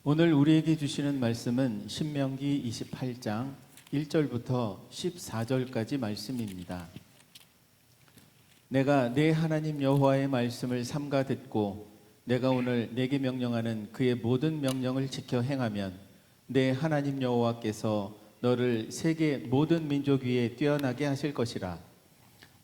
오늘 우리에게 주시는 말씀은 신명기 28장 1절부터 14절까지 말씀입니다. 내가 내 하나님 여호와의 말씀을 삼가 듣고 내가 오늘 내게 명령하는 그의 모든 명령을 지켜 행하면 내 하나님 여호와께서 너를 세계 모든 민족 위에 뛰어나게 하실 것이라.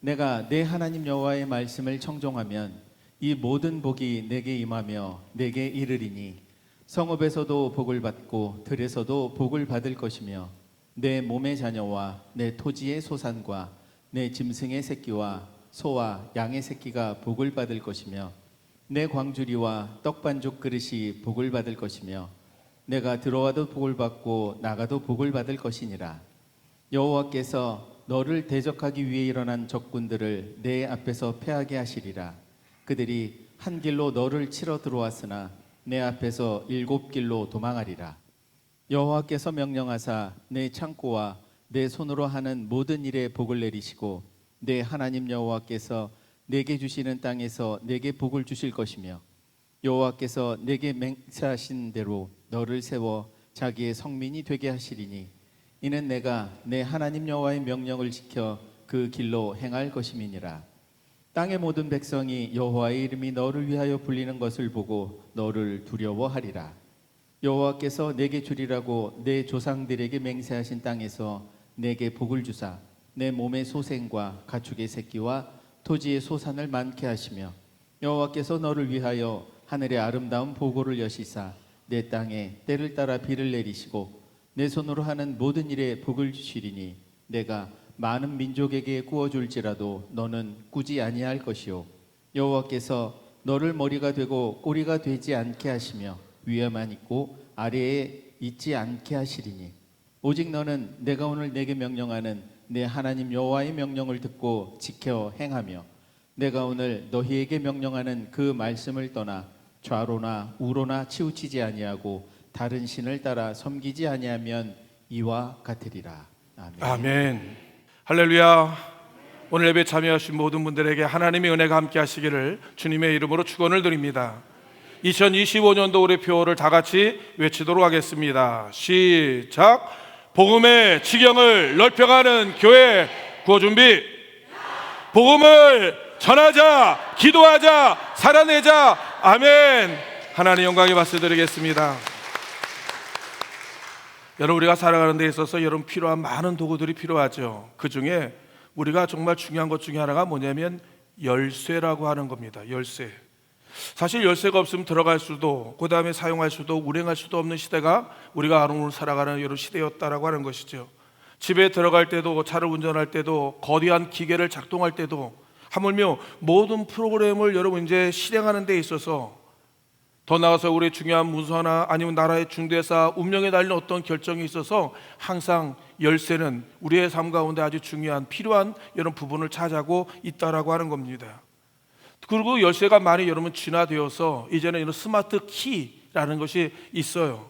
내가 내 하나님 여호와의 말씀을 청종하면 이 모든 복이 내게 임하며 내게 이르리니 성읍에서도 복을 받고 들에서도 복을 받을 것이며 내 몸의 자녀와 내 토지의 소산과 내 짐승의 새끼와 소와 양의 새끼가 복을 받을 것이며 내 광주리와 떡반죽 그릇이 복을 받을 것이며 내가 들어와도 복을 받고 나가도 복을 받을 것이니라. 여호와께서 너를 대적하기 위해 일어난 적군들을 내 앞에서 패하게 하시리라. 그들이 한 길로 너를 치러 들어왔으나 내 앞에서 7길로 도망하리라. 여호와께서 명령하사 내 창고와 내 손으로 하는 모든 일에 복을 내리시고 내 하나님 여호와께서 내게 주시는 땅에서 내게 복을 주실 것이며 여호와께서 내게 맹세하신 대로 너를 세워 자기의 성민이 되게 하시리니 이는 내가 내 하나님 여호와의 명령을 지켜 그 길로 행할 것임이니라. 땅의 모든 백성이 여호와의 이름이 너를 위하여 불리는 것을 보고 너를 두려워하리라. 여호와께서 내게 주리라고 내 조상들에게 맹세하신 땅에서 내게 복을 주사 내 몸의 소생과 가축의 새끼와 토지의 소산을 많게 하시며 여호와께서 너를 위하여 하늘의 아름다운 보고를 여시사 내 땅에 때를 따라 비를 내리시고 내 손으로 하는 모든 일에 복을 주시리니 내가 많은 민족에게 구워줄지라도 너는 꾸지 아니할 것이요 여호와께서 너를 머리가 되고 꼬리가 되지 않게 하시며 위에만 있고 아래에 있지 않게 하시리니 오직 너는 내가 오늘 내게 명령하는 내 하나님 여호와의 명령을 듣고 지켜 행하며 내가 오늘 너희에게 명령하는 그 말씀을 떠나 좌로나 우로나 치우치지 아니하고 다른 신을 따라 섬기지 아니하면 이와 같으리라. 아멘. 아멘. 할렐루야. 오늘 예배 참여하신 모든 분들에게 하나님의 은혜가 함께 하시기를 주님의 이름으로 축원을 드립니다. 2025년도 올해 표어를 다 같이 외치도록 하겠습니다. 시작. 복음의 지경을 넓혀가는 교회 구호 준비. 복음을 전하자, 기도하자, 살아내자. 아멘. 하나님 영광에 박수 드리겠습니다. 여러분, 우리가 살아가는 데 있어서 여러분 필요한 많은 도구들이 필요하죠. 그 중에 우리가 정말 중요한 것 중에 하나가 뭐냐면 열쇠라고 하는 겁니다. 열쇠. 사실 열쇠가 없으면 들어갈 수도, 그 다음에 사용할 수도, 운행할 수도 없는 시대가 우리가 오늘 살아가는 이런 시대였다라고 하는 것이죠. 집에 들어갈 때도, 차를 운전할 때도, 거대한 기계를 작동할 때도, 하물며 모든 프로그램을 여러분 이제 실행하는 데 있어서 더 나아가서 우리의 중요한 문서나 아니면 나라의 중대사, 운명에 달린 어떤 결정이 있어서 항상 열쇠는 우리의 삶 가운데 아주 중요한 필요한 이런 부분을 차지하고 있다라고 하는 겁니다. 그리고 열쇠가 많이 여러분 진화되어서 이제는 이런 스마트 키라는 것이 있어요.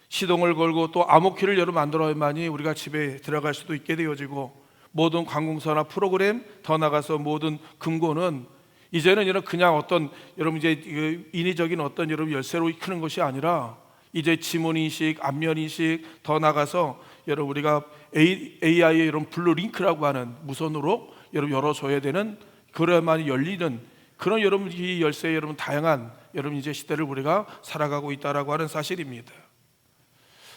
시동을 걸고 또 암호키를 여러분 만들어야만이 우리가 집에 들어갈 수도 있게 되어지고 모든 관공서나 프로그램, 더 나아가서 모든 금고는 이제는 이런 그냥 어떤 여러분 이제 인위적인 어떤 여러분 열쇠로 크는 것이 아니라 이제 지문 인식, 안면 인식, 더 나가서 여러분 우리가 AI의 이런 블루 링크라고 하는 무선으로 여러분 열어줘야 되는, 그래야만 열리는 그런 여러분 이 열쇠 여러분 다양한 여러분 이제 시대를 우리가 살아가고 있다라고 하는 사실입니다.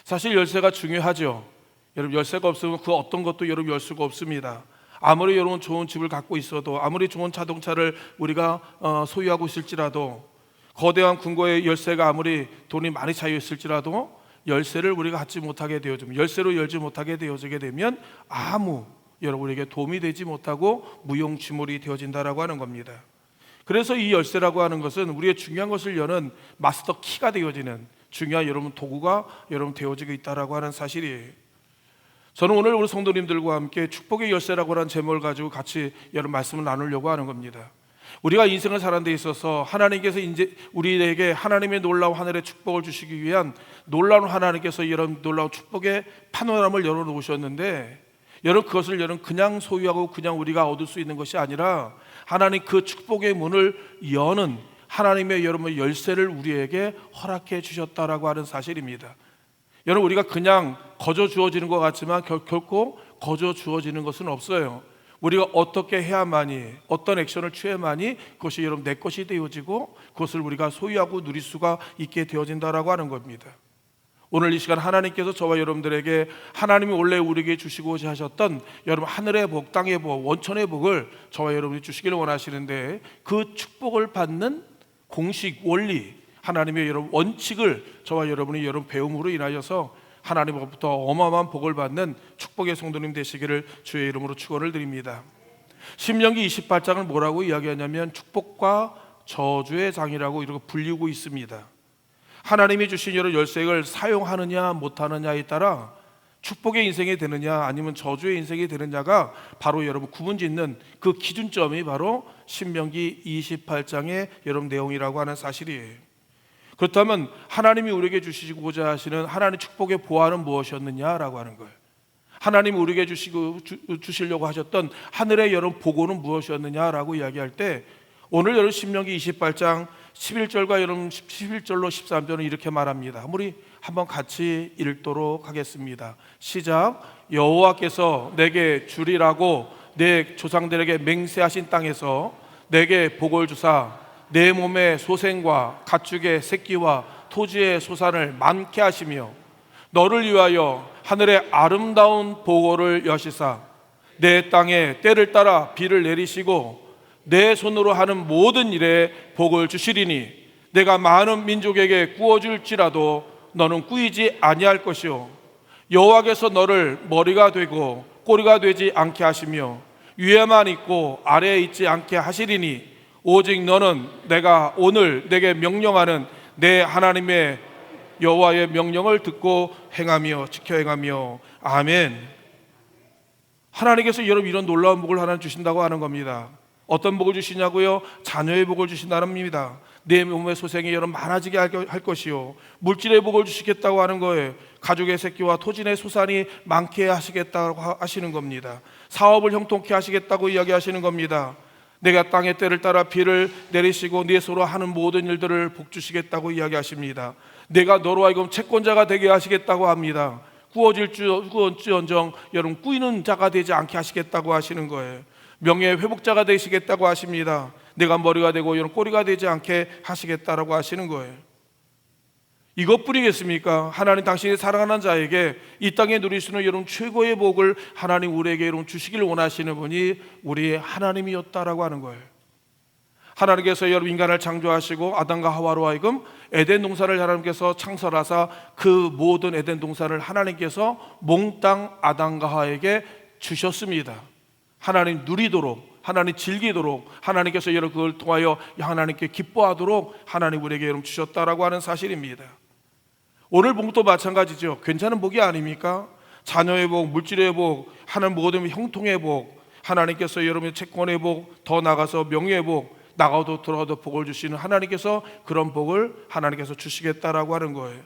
사실 열쇠가 중요하죠. 여러분 열쇠가 없으면 그 어떤 것도 여러분 열 수가 없습니다. 아무리 여러분 좋은 집을 갖고 있어도, 아무리 좋은 자동차를 우리가 소유하고 있을지라도, 거대한 금고의 열쇠가 아무리 돈이 많이 차여 있을지라도 열쇠를 우리가 갖지 못하게 되어지면, 열쇠로 열지 못하게 되어지게 되면 아무 여러분에게 도움이 되지 못하고 무용지물이 되어진다라고 하는 겁니다. 그래서 이 열쇠라고 하는 것은 우리의 중요한 것을 여는 마스터 키가 되어지는 중요한 여러분 도구가 여러분 되어지고 있다라고 하는 사실이에요. 저는 오늘 우리 성도님들과 함께 축복의 열쇠라고 하는 제목을 가지고 같이 여러분 말씀을 나누려고 하는 겁니다. 우리가 인생을 사는 데 있어서 하나님께서 이제 우리에게 하나님의 놀라운 하늘의 축복을 주시기 위한 놀라운 하나님께서 이런 놀라운 축복의 파노라마를 열어놓으셨는데, 여러분 그것을 여러분 그냥 소유하고 그냥 우리가 얻을 수 있는 것이 아니라 하나님 그 축복의 문을 여는 하나님의 여러분 열쇠를 우리에게 허락해 주셨다라고 하는 사실입니다. 여러분, 우리가 그냥 거저 주어지는 것 같지만 결코 거저 주어지는 것은 없어요. 우리가 어떻게 해야만이, 어떤 액션을 취해야만이 그것이 여러분 내 것이 되어지고 그것을 우리가 소유하고 누릴 수가 있게 되어진다라고 하는 겁니다. 오늘 이 시간 하나님께서 저와 여러분들에게 하나님이 원래 우리에게 주시고자 하셨던 여러분 하늘의 복, 땅의 복, 원천의 복을 저와 여러분이 주시기를 원하시는데, 그 축복을 받는 공식, 원리, 하나님의 여러분 원칙을 저와 여러분이 여러분 배움으로 인하여서 하나님으로부터 어마어마한 복을 받는 축복의 성도님 되시기를 주의 이름으로 축원을 드립니다. 신명기 28장을 뭐라고 이야기하냐면 축복과 저주의 장이라고 이렇게 불리고 있습니다. 하나님이 주신 여러 열쇠를 사용하느냐 못하느냐에 따라 축복의 인생이 되느냐 아니면 저주의 인생이 되느냐가 바로 여러분 구분짓는 그 기준점이 바로 신명기 28장의 여러분 내용이라고 하는 사실이에요. 그렇다면 하나님이 우리에게 주시고자 하시는 하나님의 축복의 보화는 무엇이었느냐라고 하는 거예요. 하나님이 우리에게 주시려고 하셨던 하늘의 여러분 보고는 무엇이었느냐라고 이야기할 때, 오늘 여러분 신명기 28장 11절과 여러분 11절로 13절은 이렇게 말합니다. 우리 한번 같이 읽도록 하겠습니다. 시작. 여호와께서 내게 주리라고 내 조상들에게 맹세하신 땅에서 내게 복을 주사 내 몸의 소생과 가축의 새끼와 토지의 소산을 많게 하시며 너를 위하여 하늘의 아름다운 보고를 여시사 내 땅에 때를 따라 비를 내리시고 내 손으로 하는 모든 일에 복을 주시리니 내가 많은 민족에게 구워줄지라도 너는 꾸이지 아니할 것이요 여호와께서 너를 머리가 되고 꼬리가 되지 않게 하시며 위에만 있고 아래에 있지 않게 하시리니 오직 너는 내가 오늘 내게 명령하는 내 하나님의 여호와의 명령을 듣고 행하며 지켜 행하며. 아멘. 하나님께서 여러분 이런 놀라운 복을 하나 주신다고 하는 겁니다. 어떤 복을 주시냐고요? 자녀의 복을 주신다는 겁니다. 내 몸의 소생이 여러분 많아지게 할 것이요 물질의 복을 주시겠다고 하는 거예요. 가족의 새끼와 토진의 소산이 많게 하시겠다고 하시는 겁니다. 사업을 형통케 하시겠다고 이야기하시는 겁니다. 내가 땅의 때를 따라 비를 내리시고 네 손으로 하는 모든 일들을 복 주시겠다고 이야기하십니다. 내가 너로 하여금 채권자가 되게 하시겠다고 합니다. 구워질지언정 여러분 꾸이는 자가 되지 않게 하시겠다고 하시는 거예요. 명예의 회복자가 되시겠다고 하십니다. 내가 머리가 되고 여러분 꼬리가 되지 않게 하시겠다라고 하시는 거예요. 이것뿐이겠습니까? 하나님 당신이 사랑하는 자에게 이 땅에 누릴 수 있는 여러분 최고의 복을 하나님 우리에게 여러분 주시기를 원하시는 분이 우리의 하나님이었다라고 하는 거예요. 하나님께서 여러분 인간을 창조하시고 아담과 하와로 하여금 에덴 동산을 하나님께서 창설하사 그 모든 에덴 동산을 하나님께서 몽땅 아담과 하와에게 주셨습니다. 하나님 누리도록, 하나님 즐기도록, 하나님께서 여러분 그걸 통하여 하나님께 기뻐하도록 하나님 우리에게 여러분 주셨다라고 하는 사실입니다. 오늘 복도 마찬가지죠. 괜찮은 복이 아닙니까? 자녀의 복, 물질의 복, 하나님 모든 형통의 복, 하나님께서 여러분의 채권의 복, 더 나가서 명예의 복, 나가도 들어가도 복을 주시는 하나님께서 그런 복을 하나님께서 주시겠다라고 하는 거예요.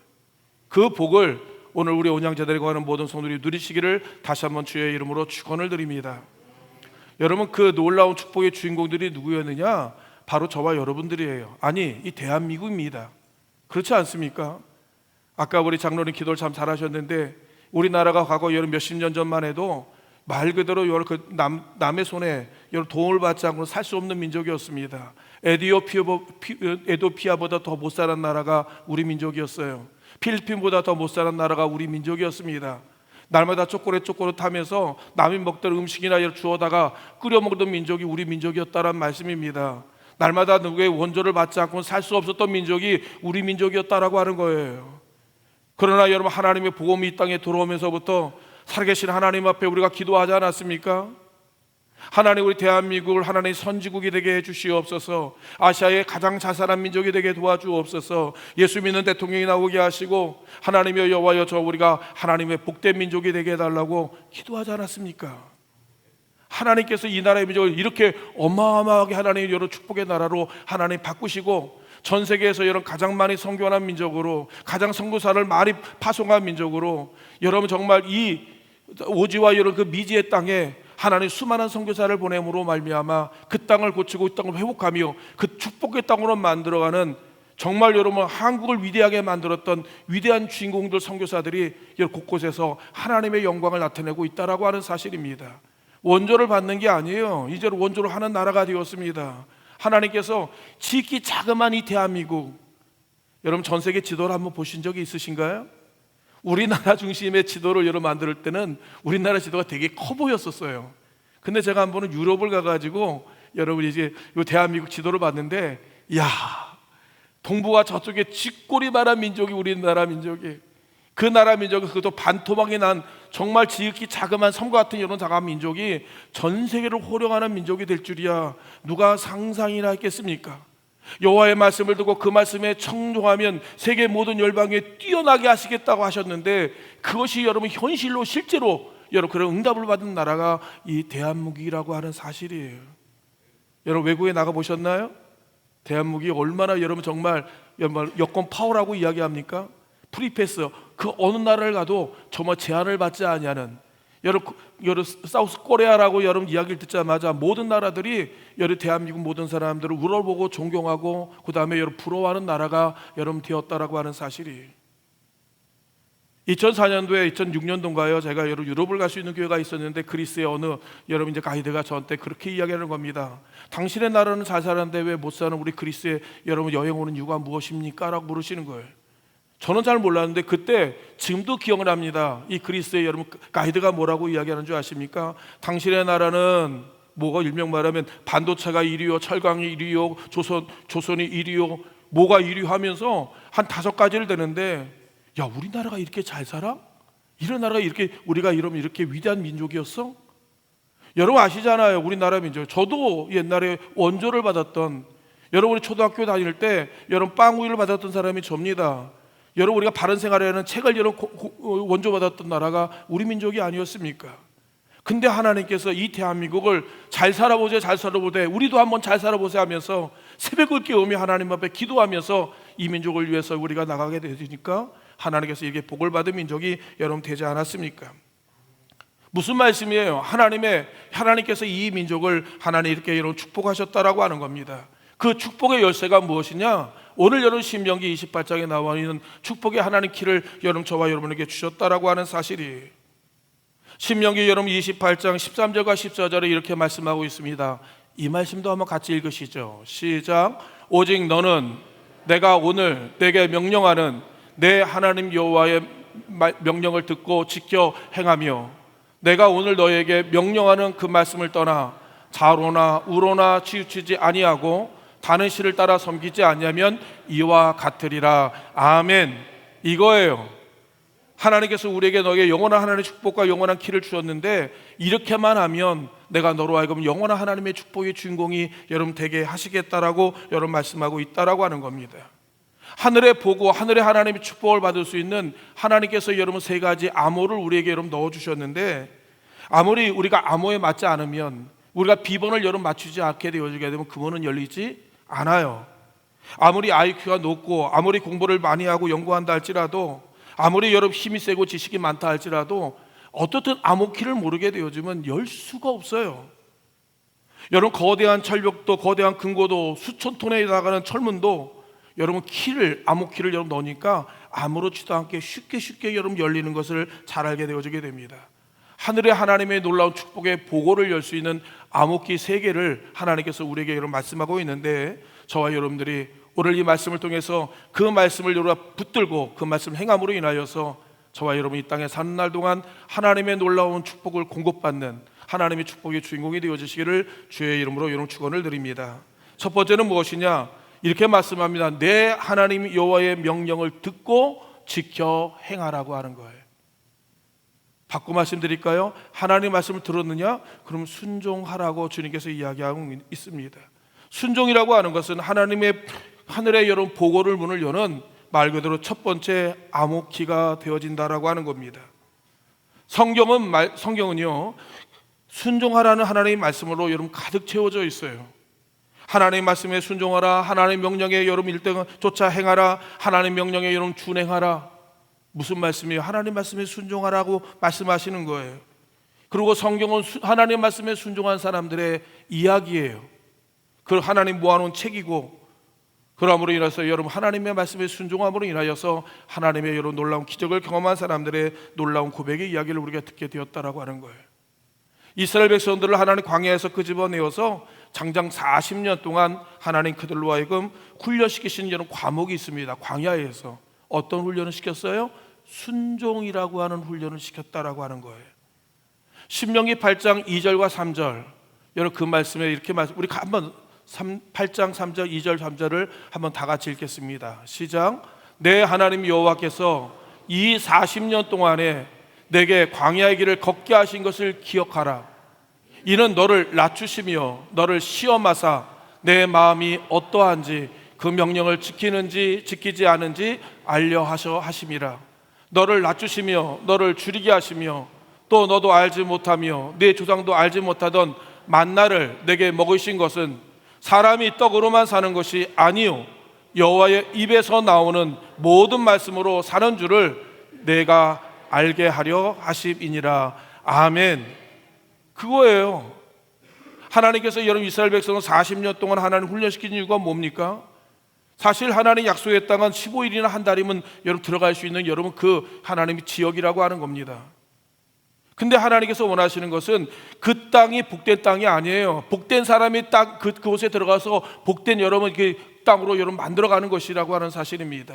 그 복을 오늘 우리 온양제들에 거하는 모든 성도들이 누리시기를 다시 한번 주의 이름으로 축원을 드립니다. 여러분 그 놀라운 축복의 주인공들이 누구였느냐? 바로 저와 여러분들이에요. 아니 이 대한민국입니다. 그렇지 않습니까? 아까 우리 장로님 기도를 참 잘하셨는데 우리나라가 과거 여러 몇십 년 전만 해도 말 그대로 여러 그 남의 손에 여러 도움을 받지 않고는 살 수 없는 민족이었습니다. 에티오피아보다 더 못 살았던 나라가 우리 민족이었어요. 필리핀보다 더 못 살았던 나라가 우리 민족이었습니다. 날마다 쪼꼬렛 하면서 남이 먹던 음식이나 주워다가 끓여 먹던 민족이 우리 민족이었다는 말씀입니다. 날마다 누구의 원조를 받지 않고는 살 수 없었던 민족이 우리 민족이었다라고 하는 거예요. 그러나 여러분 하나님의 복음이 이 땅에 들어오면서부터 살아계신 하나님 앞에 우리가 기도하지 않았습니까? 하나님 우리 대한민국을 하나님의 선지국이 되게 해주시옵소서. 아시아의 가장 자살한 민족이 되게 도와주옵소서. 예수 믿는 대통령이 나오게 하시고 하나님의 여호와여 저 우리가 하나님의 복된 민족이 되게 해달라고 기도하지 않았습니까? 하나님께서 이 나라의 민족을 이렇게 어마어마하게 하나님의 여러 축복의 나라로 하나님 바꾸시고 전 세계에서 여러분 가장 많이 선교한 민족으로 가장 선교사를 많이 파송한 민족으로 여러분 정말 이 오지와 여러분 그 미지의 땅에 하나님 수많은 선교사를 보냄으로 말미암아 그 땅을 고치고 이 땅을 회복하며 그 축복의 땅으로 만들어가는 정말 여러분 한국을 위대하게 만들었던 위대한 주인공들 선교사들이 곳곳에서 하나님의 영광을 나타내고 있다라고 하는 사실입니다. 원조를 받는 게 아니에요. 이제 원조를 하는 나라가 되었습니다. 하나님께서 지극히 자그마한 이 대한민국, 여러분 전 세계 지도를 한번 보신 적이 있으신가요? 우리나라 중심의 지도를 여러분 만들 때는 우리나라 지도가 되게 커 보였었어요. 근데 제가 한 번은 유럽을 가가지고 여러분 이제 이 대한민국 지도를 봤는데, 이야, 동북아 저쪽에 쥐꼬리만한 민족이 우리나라 민족이, 그 나라 민족이 그것도 반토막이 난 정말 지극히 자그마한 섬과 같은 이런 자그마한 민족이 전 세계를 호령하는 민족이 될 줄이야 누가 상상이나 했겠습니까? 여호와의 말씀을 듣고 그 말씀에 청종하면 세계 모든 열방에 뛰어나게 하시겠다고 하셨는데, 그것이 여러분 현실로 실제로 여러분 그런 응답을 받은 나라가 이 대한민국이라고 하는 사실이에요. 여러분 외국에 나가 보셨나요? 대한민국이 얼마나 여러분 정말 여권 파워라고 이야기합니까? 프리패스, 그 어느 나라를 가도 정말 제한을 받지 아니하는, 여러분 사우스 코리아라고 여러분 이야기를 듣자마자 모든 나라들이 여러분 대한민국 모든 사람들을 우러보고 존경하고 그 다음에 여러분 부러워하는 나라가 여러분 되었다라고 하는 사실이. 2004년도에 2006년도인가요? 제가 여러분 유럽을 갈 수 있는 기회가 있었는데 그리스의 어느 여러분 이제 가이드가 저한테 그렇게 이야기하는 겁니다. 당신의 나라는 잘 사는데 왜 못 사는 우리 그리스에 여러분 여행 오는 이유가 무엇입니까? 라고 물으시는 거예요. 저는 잘 몰랐는데 그때 지금도 기억을 합니다. 이 그리스의 여러분 가이드가 뭐라고 이야기하는 줄 아십니까? 당신의 나라는 뭐가 일명 말하면 반도체가 1위요, 철강이 1위요, 조선이 1위요, 뭐가 1위 하면서 한 5가지를 대는데, 야, 우리나라가 이렇게 잘 살아? 이런 나라가 이렇게 우리가 이러면 이렇게 위대한 민족이었어? 여러분 아시잖아요, 우리나라 민족. 저도 옛날에 원조를 받았던, 여러분이 초등학교 다닐 때 여러분 빵우유를 받았던 사람이 접니다. 여러분 우리가 바른 생활이라는 책을 여러분 원조받았던 나라가 우리 민족이 아니었습니까? 근데 하나님께서 이 대한민국을 잘 살아보자, 잘 살아보되 우리도 한번 잘 살아보자 하면서 새벽을 깨우며 하나님 앞에 기도하면서 이 민족을 위해서 우리가 나가게 되니까 하나님께서 이렇게 복을 받은 민족이 여러분 되지 않았습니까? 무슨 말씀이에요? 하나님께서 이 민족을 하나님 이렇게 여러분 축복하셨다라고 하는 겁니다. 그 축복의 열쇠가 무엇이냐? 오늘 여러분 신명기 28장에 나와 있는 축복의 하나님 키를 여러분 저와 여러분에게 주셨다라고 하는 사실이, 신명기 여러분 28장 13절과 14절에 이렇게 말씀하고 있습니다. 이 말씀도 한번 같이 읽으시죠. 시작. 오직 너는 내가 오늘 내게 명령하는 내 하나님 여호와의 명령을 듣고 지켜 행하며 내가 오늘 너에게 명령하는 그 말씀을 떠나 좌로나 우로나 치우치지 아니하고 다른 신을 따라 섬기지 아니하면 이와 같으리라. 아멘. 이거예요. 하나님께서 우리에게 너에게 영원한 하나님의 축복과 영원한 키를 주셨는데, 이렇게만 하면 내가 너로 하여금 영원한 하나님의 축복의 주인공이 여러분 되게 하시겠다라고 여러분 말씀하고 있다라고 하는 겁니다. 하늘에 보고 하늘에 하나님의 축복을 받을 수 있는 하나님께서 여러분 3가지 암호를 우리에게 여러분 넣어주셨는데, 아무리 우리가 암호에 맞지 않으면, 우리가 비번을 여러분 맞추지 않게 되어지게 되면 그 문은 열리지 않아요. 아무리 IQ가 높고 아무리 공부를 많이 하고 연구한다 할지라도, 아무리 여러분 힘이 세고 지식이 많다 할지라도 어떻든 암호키를 모르게 되어지면 열 수가 없어요. 여러분 거대한 철벽도 거대한 금고도 수천 톤에 나가는 철문도 여러분 암호키를 여러분 넣으니까 아무렇지도 않게 쉽게 여러분 열리는 것을 잘 알게 되어지게 됩니다. 하늘에 하나님의 놀라운 축복의 보고를 열 수 있는 암호키 3개를 하나님께서 우리에게 여러분 말씀하고 있는데, 저와 여러분들이 오늘 이 말씀을 통해서 그 말씀을 여러분 붙들고 그 말씀을 행함으로 인하여서 저와 여러분이 이 땅에 사는 날 동안 하나님의 놀라운 축복을 공급받는 하나님의 축복의 주인공이 되어주시기를 주의 이름으로 여러분 축원을 드립니다. 첫 번째는 무엇이냐? 이렇게 말씀합니다. 내 하나님 여호와의 명령을 듣고 지켜 행하라고 하는 거예요. 바꿔 말씀드릴까요? 하나님 말씀을 들었느냐? 그럼 순종하라고 주님께서 이야기하고 있습니다. 순종이라고 하는 것은 하나님의 하늘의 여러분 보고를 문을 여는 말 그대로 첫 번째 암호키가 되어진다라고 하는 겁니다. 성경은요 순종하라는 하나님의 말씀으로 여러분 가득 채워져 있어요. 하나님의 말씀에 순종하라, 하나님의 명령에 여러분 일등을 쫓아 행하라, 하나님의 명령에 여러분 준행하라. 무슨 말씀이에요? 하나님 말씀에 순종하라고 말씀하시는 거예요. 그리고 성경은 하나님 말씀에 순종한 사람들의 이야기예요. 그 하나님 모아놓은 책이고, 그러므로 인해서 여러분 하나님의 말씀에 순종함으로 인하여서 하나님의 여러 놀라운 기적을 경험한 사람들의 놀라운 고백의 이야기를 우리가 듣게 되었다라고 하는 거예요. 이스라엘 백성들을 하나님 광야에서 끄집어내어서 장장 40년 동안 하나님 그들로 하여금 훈련시키신 이런 과목이 있습니다. 광야에서 어떤 훈련을 시켰어요? 순종이라고 하는 훈련을 시켰다라고 하는 거예요. 신명기 8장 2절과 3절, 여러분 그 말씀에 이렇게 우리 한번 8장 3절 2절 3절을 한번 다 같이 읽겠습니다. 시작. 내 하나님 여호와께서 이 40년 동안에 내게 광야의 길을 걷게 하신 것을 기억하라. 이는 너를 낮추시며 너를 시험하사 내 마음이 어떠한지 그 명령을 지키는지 지키지 않은지 알려 하심이라. 너를 낮추시며 너를 줄이게 하시며 또 너도 알지 못하며 네 조상도 알지 못하던 만나를 내게 먹으신 것은 사람이 떡으로만 사는 것이 아니요 여호와의 입에서 나오는 모든 말씀으로 사는 줄을 내가 알게 하려 하심이니라. 아멘. 그거예요. 하나님께서 여러분 이스라엘 백성을 40년 동안 하나님 훈련시킨 이유가 뭡니까? 사실 하나님 약속의 땅은 15일이나 한 달이면 여러분 들어갈 수 있는 여러분 그 하나님의 지역이라고 하는 겁니다. 근데 하나님께서 원하시는 것은 그 땅이 복된 땅이 아니에요. 복된 사람이 딱 그곳에 들어가서 복된 여러분 그 땅으로 여러분 만들어가는 것이라고 하는 사실입니다.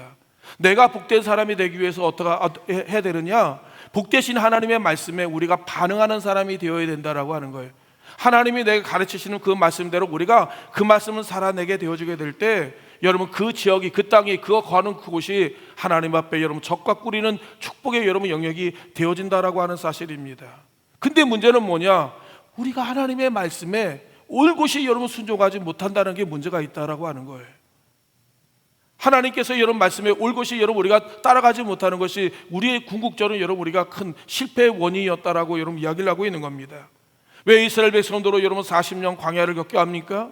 내가 복된 사람이 되기 위해서 어떻게 해야 되느냐? 복되신 하나님의 말씀에 우리가 반응하는 사람이 되어야 된다라고 하는 거예요. 하나님이 내가 가르치시는 그 말씀대로 우리가 그 말씀을 살아내게 되어지게 될 때 여러분 그 지역이 그 땅이 그거 가는 그곳이 하나님 앞에 여러분 적과 꾸리는 축복의 여러분 영역이 되어진다라고 하는 사실입니다. 근데 문제는 뭐냐? 우리가 하나님의 말씀에 올곧이 여러분 순종하지 못한다는 게 문제가 있다라고 하는 거예요. 하나님께서 여러분 말씀에 올곧이 여러분 우리가 따라가지 못하는 것이 우리의 궁극적으로 여러분 우리가 큰 실패의 원인이었다라고 여러분 이야기를 하고 있는 겁니다. 왜 이스라엘 백성도로 여러분 40년 광야를 겪게 합니까?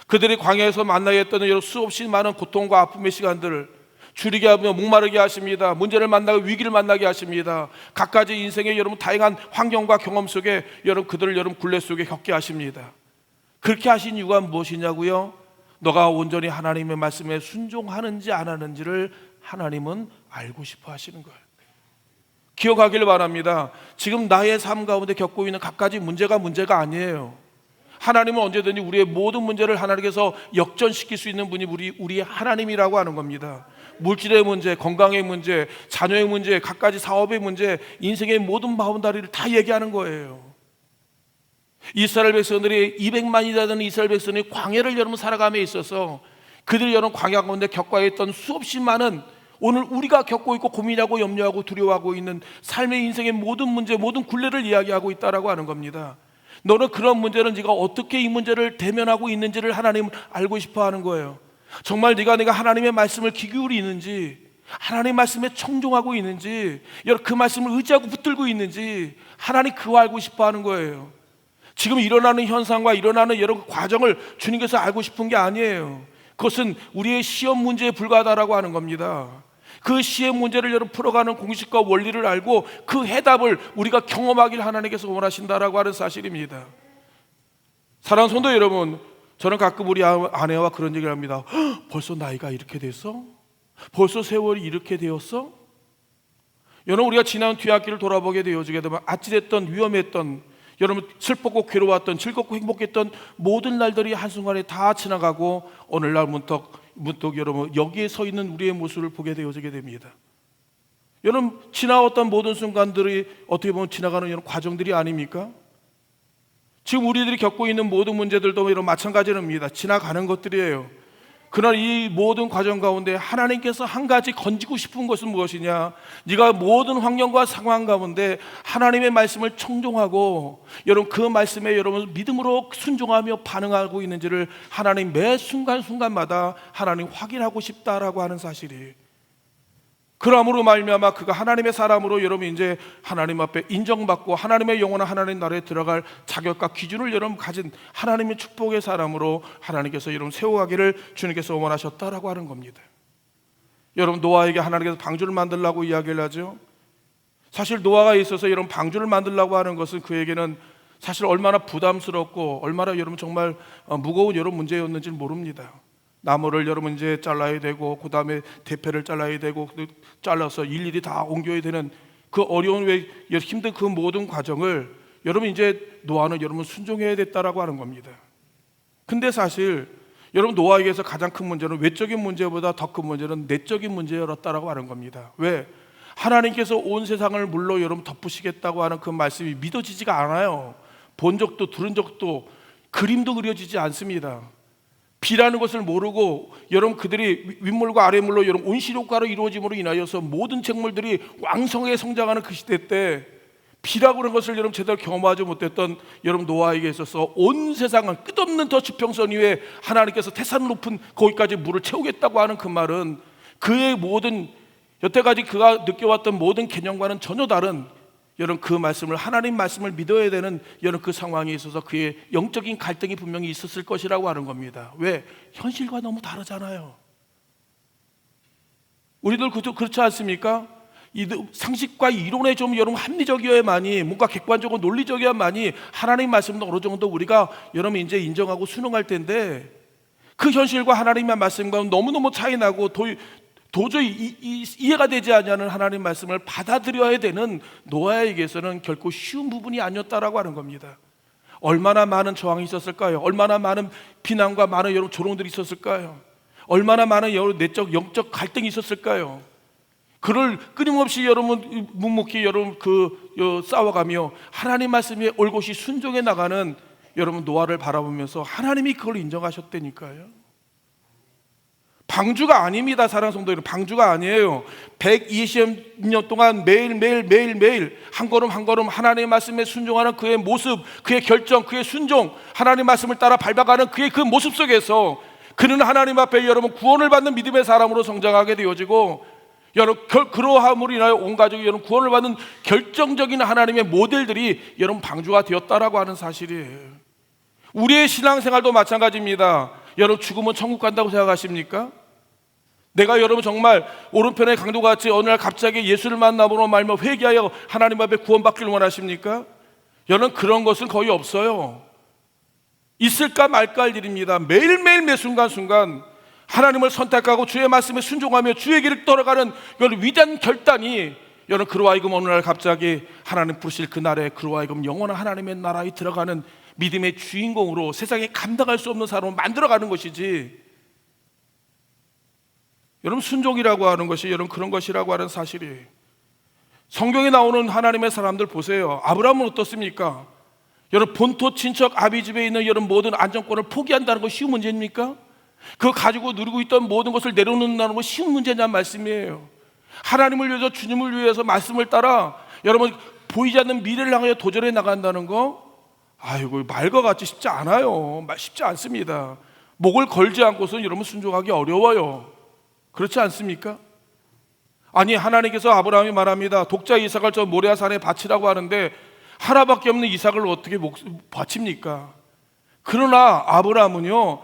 그들이 광야에서 만나야 했던 여러 수없이 많은 고통과 아픔의 시간들을 줄이게 하며 목마르게 하십니다. 문제를 만나고 위기를 만나게 하십니다. 각가지 인생의 여러분 다양한 환경과 경험 속에 여러분 그들을 여러분 굴레 속에 겪게 하십니다. 그렇게 하신 이유가 무엇이냐고요? 너가 온전히 하나님의 말씀에 순종하는지 안 하는지를 하나님은 알고 싶어 하시는 거예요. 기억하기를 바랍니다. 지금 나의 삶 가운데 겪고 있는 각가지 문제가 아니에요. 하나님은 언제든지 우리의 모든 문제를 하나님께서 역전시킬 수 있는 분이 우리 하나님이라고 하는 겁니다. 물질의 문제, 건강의 문제, 자녀의 문제, 각가지 사업의 문제, 인생의 모든 바운다리를 다 얘기하는 거예요. 이스라엘 백성들이 200만이 되는 이스라엘 백성이 광야를 여러분 살아감에 있어서 그들이 여러분 광야 가운데 겪어했던 수없이 많은 오늘 우리가 겪고 있고 고민하고 염려하고 두려워하고 있는 삶의 인생의 모든 문제, 모든 굴레를 이야기하고 있다라고 하는 겁니다. 너는 그런 문제를 네가 어떻게 이 문제를 대면하고 있는지를 하나님은 알고 싶어 하는 거예요. 정말 네가 하나님의 말씀을 귀 기울이는지, 하나님의 말씀에 청종하고 있는지, 그 말씀을 의지하고 붙들고 있는지 하나님 그거 알고 싶어 하는 거예요. 지금 일어나는 현상과 일어나는 여러 과정을 주님께서 알고 싶은 게 아니에요. 그것은 우리의 시험 문제에 불과하다라고 하는 겁니다. 그 시험 문제를 여러분 풀어가는 공식과 원리를 알고 그 해답을 우리가 경험하길 하나님께서 원하신다라고 하는 사실입니다. 사랑하는 성도 여러분, 저는 가끔 우리 아내와 그런 얘기를 합니다. 벌써 나이가 이렇게 됐어? 벌써 세월이 이렇게 되었어? 여러분 우리가 지난 뒤학기를 돌아보게 되어지게 되면 아찔했던 위험했던 여러분 슬펐고 괴로웠던 즐겁고 행복했던 모든 날들이 한순간에 다 지나가고 오늘날 문득 여러분 여기에 서 있는 우리의 모습을 보게 되어지게 됩니다. 여러분 지나왔던 모든 순간들이 어떻게 보면 지나가는 이런 과정들이 아닙니까? 지금 우리들이 겪고 있는 모든 문제들도 이런 마찬가지입니다. 지나가는 것들이에요. 그러나 이 모든 과정 가운데 하나님께서 한 가지 건지고 싶은 것은 무엇이냐? 네가 모든 환경과 상황 가운데 하나님의 말씀을 청종하고 여러분 그 말씀에 여러분 믿음으로 순종하며 반응하고 있는지를 하나님 매 순간순간마다 하나님 확인하고 싶다라고 하는 사실이, 그러므로 말미암아 그가 하나님의 사람으로 여러분 이제 하나님 앞에 인정받고 하나님의 영원한 하나님 나라에 들어갈 자격과 기준을 여러분 가진 하나님의 축복의 사람으로 하나님께서 여러분 세워가기를 주님께서 원하셨다라고 하는 겁니다. 여러분 노아에게 하나님께서 방주를 만들라고 이야기를 하죠. 사실 노아가 있어서 이런 방주를 만들려고 하는 것은 그에게는 사실 얼마나 부담스럽고 얼마나 여러분 정말 무거운 여러 문제였는지 모릅니다. 나무를 여러분 이제 잘라야 되고 그 다음에 대패를 잘라야 되고 잘라서 일일이 다 옮겨야 되는 그 어려운 왜 힘든 그 모든 과정을 여러분 이제 노아는 여러분 순종해야 됐다라고 하는 겁니다. 근데 사실 여러분 노아에게서 가장 큰 문제는 외적인 문제보다 더 큰 문제는 내적인 문제였다라고 하는 겁니다. 왜? 하나님께서 온 세상을 물로 여러분 덮으시겠다고 하는 그 말씀이 믿어지지가 않아요. 본 적도 들은 적도 그림도 그려지지 않습니다. 비라는 것을 모르고 여러분 그들이 윗물과 아랫물로 여러분 온실효과로 이루어짐으로 인하여서 모든 작물들이 왕성하게 성장하는 그 시대 때 비라고 하는 것을 여러분 제대로 경험하지 못했던 여러분 노아에게 있어서 온 세상은 끝없는 더 지평선 위에 하나님께서 태산 높은 거기까지 물을 채우겠다고 하는 그 말은 그의 모든 여태까지 그가 느껴왔던 모든 개념과는 전혀 다른 여러분 그 말씀을 하나님 말씀을 믿어야 되는 여러분 그 상황에 있어서 그의 영적인 갈등이 분명히 있었을 것이라고 하는 겁니다. 왜? 현실과 너무 다르잖아요. 우리들 그렇지 않습니까? 이 상식과 이론에 좀 여러분 합리적이어야만이 뭔가 객관적으로 논리적이어야만이 하나님 말씀도 어느 정도 우리가 여러분 이제 인정하고 순응할 텐데 그 현실과 하나님의 말씀과 너무너무 차이 나고 도저히 이해가 되지 않는 하나님 말씀을 받아들여야 되는 노아에게서는 결코 쉬운 부분이 아니었다라고 하는 겁니다. 얼마나 많은 저항이 있었을까요? 얼마나 많은 비난과 많은 여러분 조롱들이 있었을까요? 얼마나 많은 여러분 내적 영적 갈등이 있었을까요? 그를 끊임없이 여러분 묵묵히 여러분 싸워가며 하나님 말씀에 올곧이 순종해 나가는 여러분 노아를 바라보면서 하나님이 그걸 인정하셨다니까요. 방주가 아닙니다. 사랑하는 성도 여러분, 방주가 아니에요. 120년 동안 매일 한 걸음 한 걸음 하나님의 말씀에 순종하는 그의 모습, 그의 결정, 그의 순종, 하나님의 말씀을 따라 밟아가는 그의 그 모습 속에서 그는 하나님 앞에 여러분 구원을 받는 믿음의 사람으로 성장하게 되어지고 여러분 그러함으로 인하여 온 가족이 여러분 구원을 받는 결정적인 하나님의 모델들이 여러분 방주가 되었다라고 하는 사실이에요. 우리의 신앙생활도 마찬가지입니다. 여러분 죽으면 천국 간다고 생각하십니까? 내가 여러분 정말 오른편의 강도같이 어느 날 갑자기 예수를 만남으로 말며 회개하여 하나님 앞에 구원받기를 원하십니까? 여러분 그런 것은 거의 없어요. 있을까 말까 할 일입니다. 매일매일 매 순간순간 하나님을 선택하고 주의 말씀에 순종하며 주의 길을 떠나가는 여러분 위대한 결단이 여러분 그로 하여금 어느 날 갑자기 하나님 부르실 그날에 그로 하여금 영원한 하나님의 나라에 들어가는 믿음의 주인공으로 세상에 감당할 수 없는 사람을 만들어가는 것이지, 여러분 순종이라고 하는 것이 여러분 그런 것이라고 하는 사실이에요. 성경에 나오는 하나님의 사람들 보세요. 아브라함은 어떻습니까? 여러분 본토 친척 아비 집에 있는 여러분 모든 안정권을 포기한다는 거 쉬운 문제입니까? 그거 가지고 누리고 있던 모든 것을 내려놓는다는 거 쉬운 문제냐는 말씀이에요. 하나님을 위해서 주님을 위해서 말씀을 따라 여러분 보이지 않는 미래를 향하여 도전해 나간다는 거, 아이고 말과 같이 쉽지 않아요. 쉽지 않습니다. 목을 걸지 않고서는 여러분 순종하기 어려워요. 그렇지 않습니까? 아니 하나님께서 아브라함이 말합니다. 독자 이삭을 저 모리아 산에 바치라고 하는데 하나밖에 없는 이삭을 어떻게 바칩니까? 그러나 아브라함은요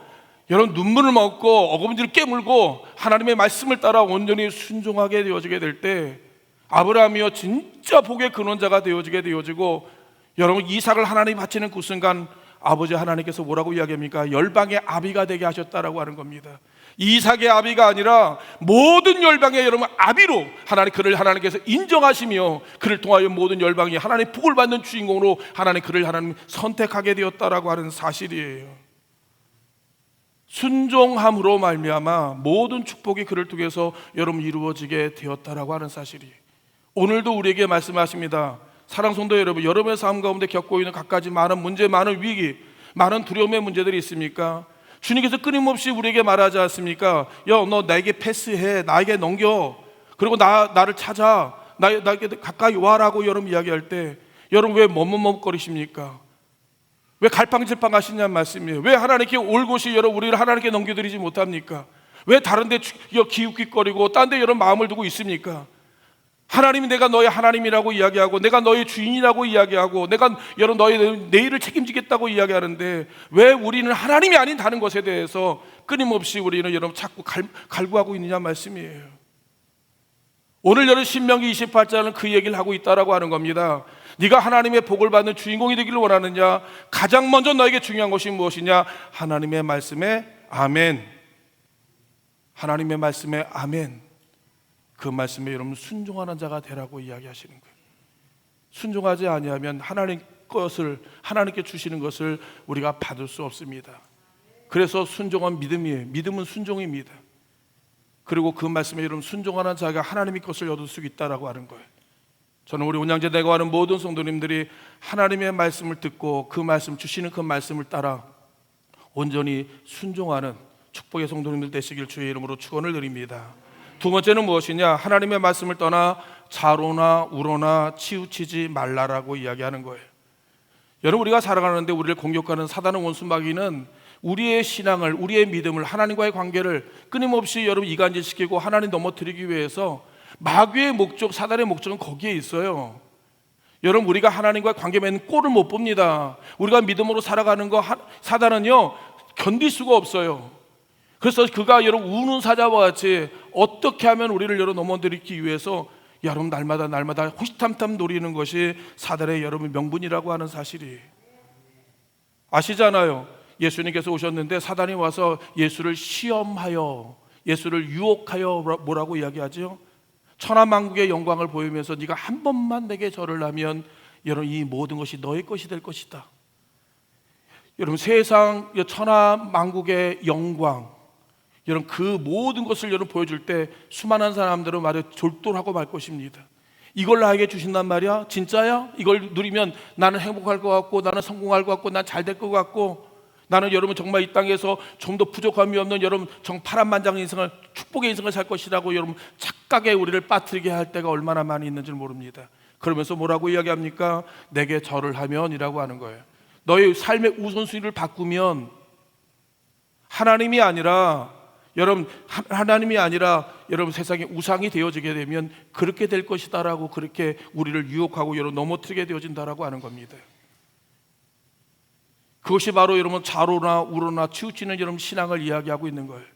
여러분 눈물을 먹고 어금니를 깨물고 하나님의 말씀을 따라 온전히 순종하게 되어지게 될 때 아브라함이요 진짜 복의 근원자가 되어지고 여러분 이삭을 하나님 바치는 그 순간 아버지 하나님께서 뭐라고 이야기합니까? 열방의 아비가 되게 하셨다라고 하는 겁니다. 이삭의 아비가 아니라 모든 열방의 여러분 아비로 그를 하나님께서 인정하시며 그를 통하여 모든 열방이 하나님의 복을 받는 주인공으로 그를 하나님 선택하게 되었다라고 하는 사실이에요. 순종함으로 말미암아 모든 축복이 그를 통해서 여러분 이루어지게 되었다라고 하는 사실이 오늘도 우리에게 말씀하십니다. 사랑하는 성도 여러분, 여러분의 삶 가운데 겪고 있는 갖가지 많은 문제, 많은 위기, 많은 두려움의 문제들이 있습니까? 주님께서 끊임없이 우리에게 말하지 않습니까? 야, 너 나에게 패스해, 나에게 넘겨, 그리고 나를 찾아, 나에게 가까이 와라고 여러분 이야기할 때 여러분 왜 머뭇머뭇거리십니까? 왜 갈팡질팡 하시냐는 말씀이에요. 왜 하나님께 올곧이 여러분 우리를 하나님께 넘겨드리지 못합니까? 왜 다른 데 기웃기거리고 딴 데 여러분 마음을 두고 있습니까? 하나님이 내가 너의 하나님이라고 이야기하고 내가 너의 주인이라고 이야기하고 내가 여러분 너의 내일을 책임지겠다고 이야기하는데 왜 우리는 하나님이 아닌 다른 것에 대해서 끊임없이 우리는 여러분 자꾸 갈구하고 있느냐 말씀이에요. 오늘 여러분 신명기 28장은 그 얘기를 하고 있다라고 하는 겁니다. 네가 하나님의 복을 받는 주인공이 되기를 원하느냐? 가장 먼저 너에게 중요한 것이 무엇이냐? 하나님의 말씀에 아멘. 하나님의 말씀에 아멘. 그 말씀에 여러분 순종하는 자가 되라고 이야기하시는 거예요. 순종하지 아니하면 하나님 것을, 하나님께 주시는 것을 우리가 받을 수 없습니다. 그래서 순종은 믿음이에요. 믿음은 순종입니다. 그리고 그 말씀에 여러분 순종하는 자가 하나님의 것을 얻을 수 있다라고 하는 거예요. 저는 우리 온양제 내거하는 모든 성도님들이 하나님의 말씀을 듣고 그 말씀, 주시는 그 말씀을 따라 온전히 순종하는 축복의 성도님들 되시길 주의 이름으로 축원을 드립니다. 두 번째는 무엇이냐? 하나님의 말씀을 떠나 자로나 우로나 치우치지 말라라고 이야기하는 거예요. 여러분, 우리가 살아가는데 우리를 공격하는 사단의 원수 마귀는 우리의 신앙을, 우리의 믿음을, 하나님과의 관계를 끊임없이 여러분 이간질시키고 하나님 넘어뜨리기 위해서 마귀의 목적, 사단의 목적은 거기에 있어요. 여러분, 우리가 하나님과의 관계 맺는 꼴을 못 봅니다. 우리가 믿음으로 살아가는 거 사단은요 견딜 수가 없어요. 그래서 그가 여러분 우는 사자와 같이 어떻게 하면 우리를 여러분 넘어뜨리기 위해서 여러분 날마다 호시탐탐 노리는 것이 사단의 여러분 명분이라고 하는 사실이 아시잖아요. 예수님께서 오셨는데 사단이 와서 예수를 시험하여, 예수를 유혹하여 뭐라고 이야기하죠? 천하만국의 영광을 보이면서 네가 한 번만 내게 절을 하면 여러분 이 모든 것이 너의 것이 될 것이다. 여러분 세상 천하만국의 영광, 여러분 그 모든 것을 여러분 보여줄 때 수많은 사람들은 말에 졸도하고 말 것입니다. 이걸 나에게 주신단 말이야? 진짜야? 이걸 누리면 나는 행복할 것 같고, 나는 성공할 것 같고, 난 잘 될 것 같고, 나는 여러분 정말 이 땅에서 좀 더 부족함이 없는 여러분 파란만장의 인생을, 축복의 인생을 살 것이라고 여러분 착각에 우리를 빠뜨리게 할 때가 얼마나 많이 있는지 모릅니다. 그러면서 뭐라고 이야기합니까? 내게 절을 하면이라고 하는 거예요. 너의 삶의 우선순위를 바꾸면 하나님이 아니라 여러분 세상의 우상이 되어지게 되면 그렇게 될 것이다라고, 그렇게 우리를 유혹하고 여러분 넘어뜨리게 되어진다라고 하는 겁니다. 그것이 바로 여러분 자로나 우로나 치우치는 여러분 신앙을 이야기하고 있는 거예요.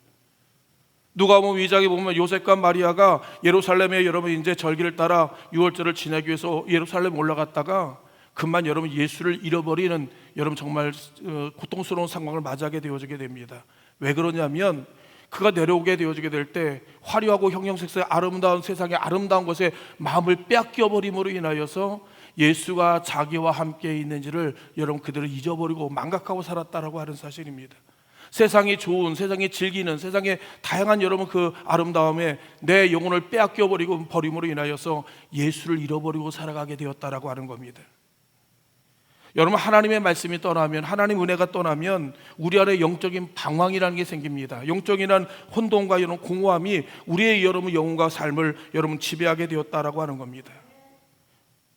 누가복음 2장에 보면 요셉과 마리아가 예루살렘에 여러분 이제 절기를 따라 유월절을 지내기 위해서 예루살렘 올라갔다가 금방 여러분 예수를 잃어버리는 여러분 정말 고통스러운 상황을 맞이하게 되어지게 됩니다. 왜 그러냐면 그가 내려오게 되어지게 될 때 화려하고 형형색색 아름다운 세상의 아름다운 것에 마음을 빼앗겨 버림으로 인하여서 예수가 자기와 함께 있는지를 여러분 그들을 잊어버리고 망각하고 살았다라고 하는 사실입니다. 세상이 좋은, 세상이 즐기는, 세상의 다양한 여러분 그 아름다움에 내 영혼을 빼앗겨 버림으로 인하여서 예수를 잃어버리고 살아가게 되었다라고 하는 겁니다. 여러분 하나님의 말씀이 떠나면, 하나님 은혜가 떠나면 우리 안에 영적인 방황이라는 게 생깁니다. 영적인 혼돈과 이런 공허함이 우리의 여러분 영혼과 삶을 여러분 지배하게 되었다라고 하는 겁니다.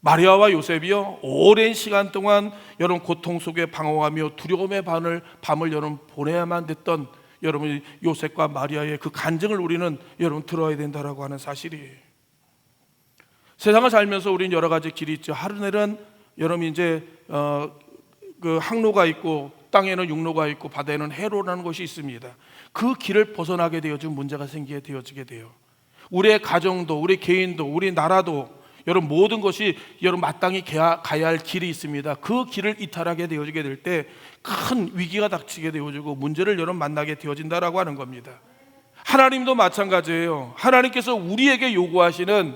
마리아와 요셉이요 오랜 시간 동안 여러분 고통 속에 방황하며 두려움의 밤을 여러분 보내야만 됐던 여러분 요셉과 마리아의 그 간증을 우리는 여러분 들어야 된다라고 하는 사실이에요. 세상을 살면서 우리는 여러 가지 길이 있죠. 하늘에는 여러분 이제 그 항로가 있고 땅에는 육로가 있고 바다에는 해로라는 것이 있습니다. 그 길을 벗어나게 되어지면 문제가 생기게 되어지게 돼요. 우리의 가정도, 우리 개인도, 우리 나라도 여러분 모든 것이 여러분 마땅히 가야 할 길이 있습니다. 그 길을 이탈하게 되어지게 될 때 큰 위기가 닥치게 되어지고 문제를 여러분 만나게 되어진다라고 하는 겁니다. 하나님도 마찬가지예요. 하나님께서 우리에게 요구하시는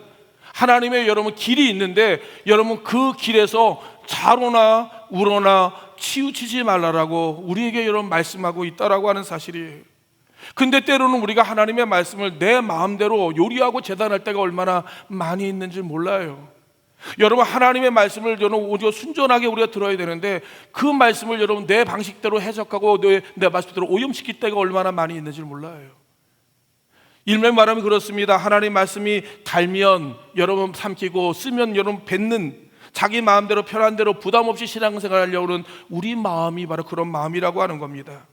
하나님의 여러분 길이 있는데 여러분 그 길에서 자로나 우로나 치우치지 말라라고 우리에게 여러분 말씀하고 있다라고 하는 사실이에요. 근데 때로는 우리가 하나님의 말씀을 내 마음대로 요리하고 재단할 때가 얼마나 많이 있는지 몰라요. 여러분 하나님의 말씀을 여러분 오히려 순전하게 우리가 들어야 되는데 그 말씀을 여러분 내 방식대로 해석하고 내 말씀대로 오염시킬 때가 얼마나 많이 있는지 몰라요. 일명 말하면 그렇습니다. 하나님 말씀이 달면 여러분 삼키고 쓰면 여러분 뱉는, 자기 마음대로 편한 대로 부담 없이 신앙생활 하려고 하는 우리 마음이 바로 그런 마음이라고 하는 겁니다.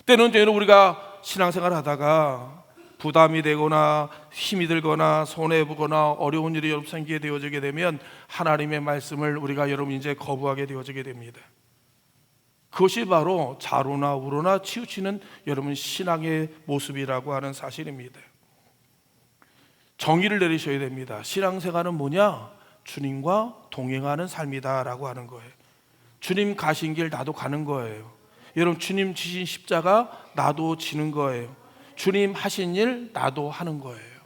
때는 우리가 신앙생활 하다가 부담이 되거나 힘이 들거나 손해보거나 어려운 일이 여러분 생기게 되어지게 되면 하나님의 말씀을 우리가 여러분 이제 거부하게 되어지게 됩니다. 그것이 바로 자로나 우로나 치우치는 여러분 신앙의 모습이라고 하는 사실입니다. 정의를 내리셔야 됩니다. 신앙생활은 뭐냐? 주님과 동행하는 삶이다라고 하는 거예요. 주님 가신 길 나도 가는 거예요. 여러분, 주님 지신 십자가 나도 지는 거예요. 주님 하신 일 나도 하는 거예요.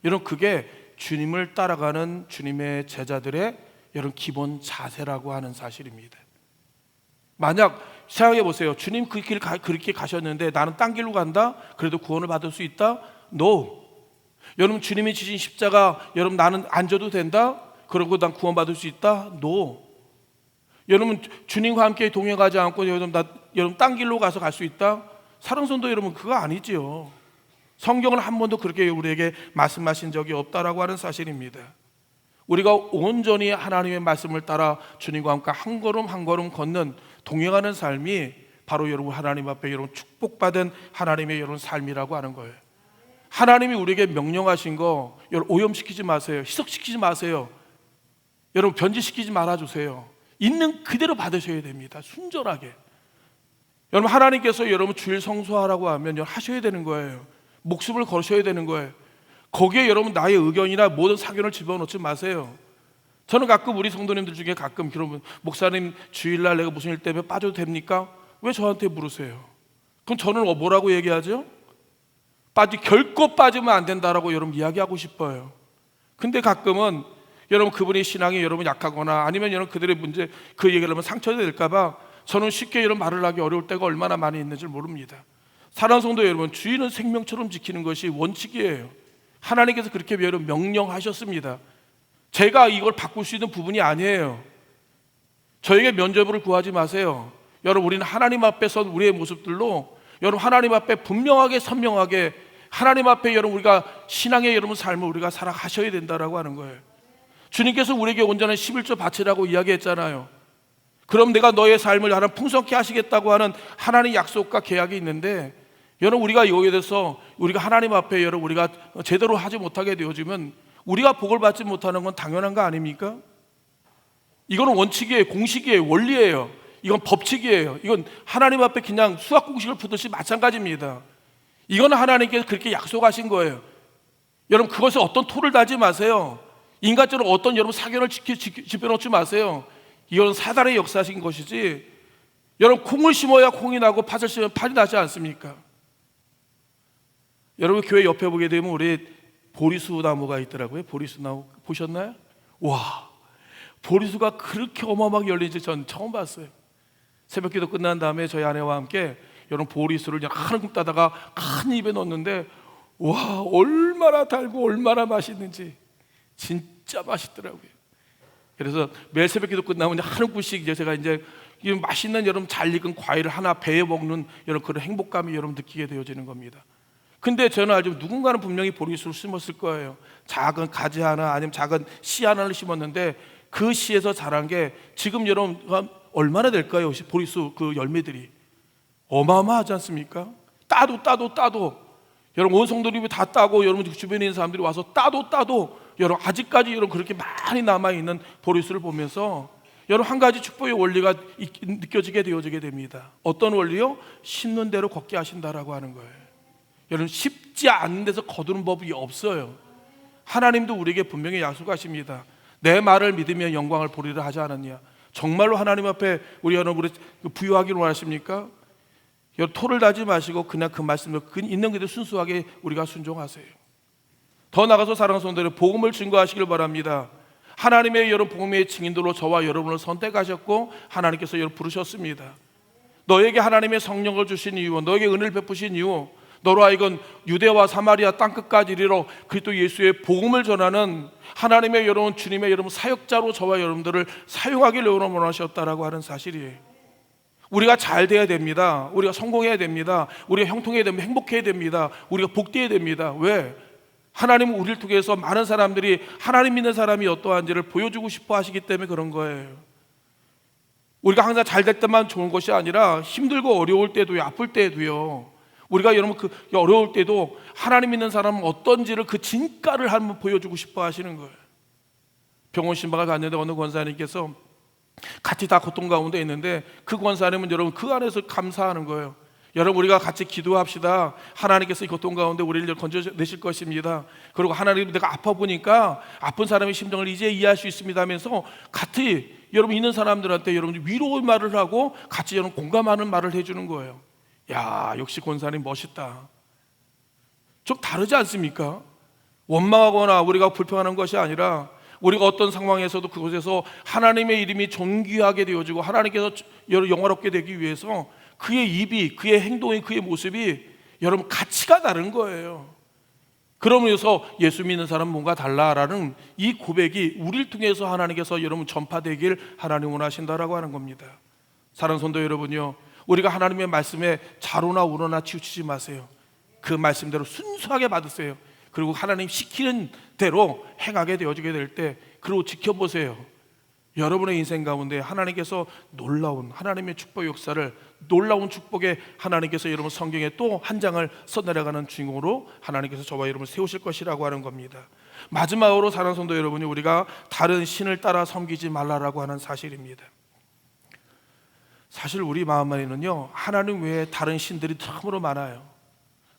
여러분, 그게 주님을 따라가는 주님의 제자들의 여러분 기본 자세라고 하는 사실입니다. 만약 생각해 보세요. 주님 그 길 그렇게 가셨는데 나는 딴 길로 간다? 그래도 구원을 받을 수 있다? No. 여러분, 주님이 지신 십자가 여러분 나는 안 져도 된다? 그러고 난 구원 받을 수 있다? No. 여러분, 주님과 함께 동행하지 않고 여러분 딴 길로 가서 갈 수 있다? 사랑하는 성도 여러분, 그거 아니지요. 성경은 한 번도 그렇게 우리에게 말씀하신 적이 없다라고 하는 사실입니다. 우리가 온전히 하나님의 말씀을 따라 주님과 함께 한 걸음 한 걸음 걷는 동행하는 삶이 바로 여러분 하나님 앞에 여러분 축복받은 하나님의 여러분 삶이라고 하는 거예요. 하나님이 우리에게 명령하신 거 여러분 오염시키지 마세요. 희석시키지 마세요. 여러분 변질시키지 말아주세요. 있는 그대로 받으셔야 됩니다. 순전하게. 여러분, 하나님께서 여러분 주일 성수하라고 하면 여러분 하셔야 되는 거예요. 목숨을 걸으셔야 되는 거예요. 거기에 여러분 나의 의견이나 모든 사견을 집어넣지 마세요. 저는 가끔 우리 성도님들 중에 가끔 여러분, 목사님 주일날 내가 무슨 일 때문에 빠져도 됩니까? 왜 저한테 물으세요? 그럼 저는 뭐라고 얘기하죠? 결코 빠지면 안 된다라고 여러분 이야기하고 싶어요. 근데 가끔은 여러분 그분의 신앙이 여러분 약하거나 아니면 여러분 그들의 문제 그 얘기를 하면 상처될까 봐 저는 쉽게 이런 말을 하기 어려울 때가 얼마나 많이 있는지 모릅니다. 사랑하는 성도 여러분, 주의는 생명처럼 지키는 것이 원칙이에요. 하나님께서 그렇게 여러분 명령하셨습니다. 제가 이걸 바꿀 수 있는 부분이 아니에요. 저에게 면죄부를 구하지 마세요. 여러분, 우리는 하나님 앞에서 우리의 모습들로 여러분 하나님 앞에 분명하게 선명하게 하나님 앞에 여러분 우리가 신앙의 여러분 삶을 우리가 살아가셔야 된다라고 하는 거예요. 주님께서 우리에게 온전한 11조 바치라고 이야기했잖아요. 그럼 내가 너의 삶을 하나 풍성케 하시겠다고 하는 하나님의 약속과 계약이 있는데 여러분 우리가 여기에 대해서 우리가 하나님 앞에 여러분 우리가 제대로 하지 못하게 되어지면 우리가 복을 받지 못하는 건 당연한 거 아닙니까? 이거는 원칙이에요. 공식이에요. 원리예요. 이건 법칙이에요. 이건 하나님 앞에 그냥 수학 공식을 푸듯이 마찬가지입니다. 이거는 하나님께서 그렇게 약속하신 거예요. 여러분 그것에 어떤 토를 달지 마세요. 인간적으로 어떤 여러분 사견을 집어넣지 마세요. 이건 사단의 역사신 것이지 여러분 콩을 심어야 콩이 나고 팥을 심으면 팥이 나지 않습니까? 여러분 교회 옆에 보게 되면 우리 보리수 나무가 있더라고요. 보리수 나무 보셨나요? 와, 보리수가 그렇게 어마어마하게 열린지 전 처음 봤어요. 새벽기도 끝난 다음에 저희 아내와 함께 여러분 보리수를 그냥 한 움큼 따다가 큰 입에 넣었는데 와, 얼마나 달고 얼마나 맛있는지 진짜 맛있더라고요. 그래서 매일 새벽기도 끝나면 한 움큼씩 이제 제가 이제 이 맛있는 여러분 잘 익은 과일을 하나 배에 먹는 여러분 그런 행복감이 여러분 느끼게 되어지는 겁니다. 근데 저는 알지만 누군가는 분명히 보리수를 심었을 거예요. 작은 가지 하나 아니면 작은 씨 하나를 심었는데 그 씨에서 자란 게 지금 여러분 얼마나 될까요? 보리수 그 열매들이 어마어마하지 않습니까? 따도 여러분 온 성도님이 다 따고 여러분 주변에 있는 사람들이 와서 따도 여러분 아직까지 여러분 그렇게 많이 남아있는 보리수를 보면서 여러분 한 가지 축복의 원리가 느껴지게 되어지게 됩니다. 어떤 원리요? 심는 대로 걷게 하신다라고 하는 거예요. 여러분 쉽지 않은 데서 거두는 법이 없어요. 하나님도 우리에게 분명히 약속하십니다. 내 말을 믿으면 영광을 보리라 하지 않았냐. 정말로 하나님 앞에 우리 여러분 부유하기를 원하십니까? 여러분 토를 다지 마시고 그냥 그 말씀을 있는 그대로 순수하게 우리가 순종하세요. 더 나가서 사랑하는 성도들 복음을 증거하시길 바랍니다. 하나님의 여러분 복음의 증인들로 저와 여러분을 선택하셨고 하나님께서 여러분 부르셨습니다. 너에게 하나님의 성령을 주신 이유, 너에게 은혜를 베푸신 이유, 너로 하여금 유대와 사마리아 땅끝까지 이르러 그리스도 예수의 복음을 전하는 하나님의 여러분 주님의 여러분 사역자로 저와 여러분들을 사용하기를 원하셨다라고 하는 사실이에요. 우리가 잘 돼야 됩니다. 우리가 성공해야 됩니다. 우리가 형통해야 됩니다. 행복해야 됩니다. 우리가 복되어야 됩니다. 왜? 하나님은 우리를 통해서 많은 사람들이 하나님 믿는 사람이 어떠한지를 보여주고 싶어 하시기 때문에 그런 거예요. 우리가 항상 잘 될 때만 좋은 것이 아니라 힘들고 어려울 때도요, 아플 때도요, 우리가 여러분 그 어려울 때도 하나님 믿는 사람은 어떤지를 그 진가를 한번 보여주고 싶어 하시는 거예요. 병원 신방을 갔는데 어느 권사님께서 같이 다 고통 가운데 있는데 그 권사님은 여러분 그 안에서 감사하는 거예요. 여러분 우리가 같이 기도합시다. 하나님께서 이 고통 가운데 우리를 건져내실 것입니다. 그리고 하나님 내가 아파 보니까 아픈 사람의 심정을 이제 이해할 수 있습니다 하면서 같이 여러분 있는 사람들한테 여러분 위로의 말을 하고 같이 여러분 공감하는 말을 해주는 거예요. 야, 역시 권사님 멋있다. 좀 다르지 않습니까? 원망하거나 우리가 불평하는 것이 아니라 우리가 어떤 상황에서도 그곳에서 하나님의 이름이 존귀하게 되어지고 하나님께서 영화롭게 되기 위해서 그의 입이, 그의 행동이, 그의 모습이 여러분 가치가 다른 거예요. 그러면서 예수 믿는 사람은 뭔가 달라라는 이 고백이 우리를 통해서 하나님께서 여러분 전파되길 하나님 원하신다라고 하는 겁니다. 사랑하는 성도 여러분요, 우리가 하나님의 말씀에 좌로나 우로나 치우치지 마세요. 그 말씀대로 순수하게 받으세요. 그리고 하나님 시키는 대로 행하게 되어지게 될 때 그리고 지켜보세요. 여러분의 인생 가운데 하나님께서 놀라운 하나님의 축복 역사를, 놀라운 축복의 하나님께서 여러분 성경에 또 한 장을 써내려가는 주인공으로 하나님께서 저와 여러분을 세우실 것이라고 하는 겁니다. 마지막으로 사랑하는 성도 여러분이 우리가 다른 신을 따라 섬기지 말라라고 하는 사실입니다. 사실 우리 마음 안에는요, 하나님 외에 다른 신들이 참으로 많아요.